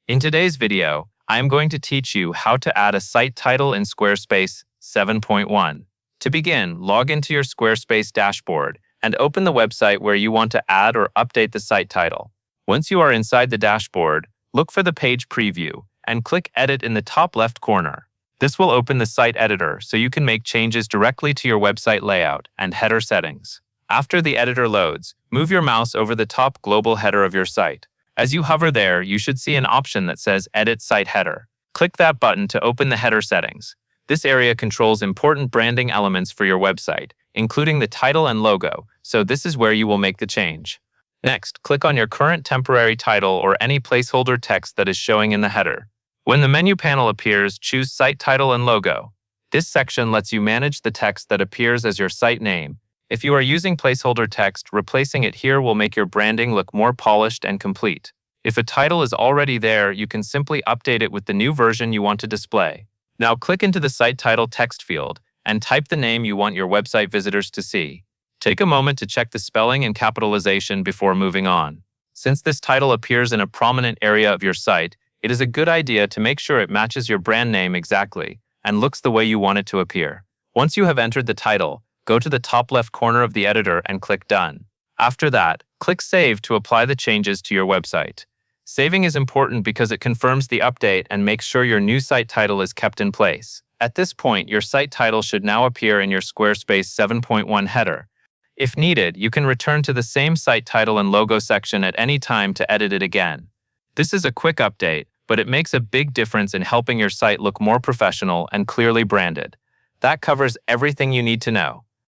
In today's video, I am going to teach you how to add a site title in Squarespace 7.1. To begin, log into your Squarespace dashboard and open the website where you want to add or update the site title. Once you are inside the dashboard, look for the page preview and click Edit in the top left corner. This will open the site editor so you can make changes directly to your website layout and header settings. After the editor loads, move your mouse over the top global header of your site. As you hover there, you should see an option that says Edit Site Header. Click that button to open the header settings. This area controls important branding elements for your website, including the title and logo, so this is where you will make the change. Next, click on your current temporary title or any placeholder text that is showing in the header. When the menu panel appears, choose Site Title and Logo. This section lets you manage the text that appears as your site name. If you are using placeholder text, replacing it here will make your branding look more polished and complete. If a title is already there, you can simply update it with the new version you want to display. Now click into the Site Title text field and type the name you want your website visitors to see. Take a moment to check the spelling and capitalization before moving on. Since this title appears in a prominent area of your site, it is a good idea to make sure it matches your brand name exactly and looks the way you want it to appear. Once you have entered the title, go to the top left corner of the editor and click Done. After that, click Save to apply the changes to your website. Saving is important because it confirms the update and makes sure your new site title is kept in place. At this point, your site title should now appear in your Squarespace 7.1 header. If needed, you can return to the same site title and logo section at any time to edit it again. This is a quick update, but it makes a big difference in helping your site look more professional and clearly branded. That covers everything you need to know.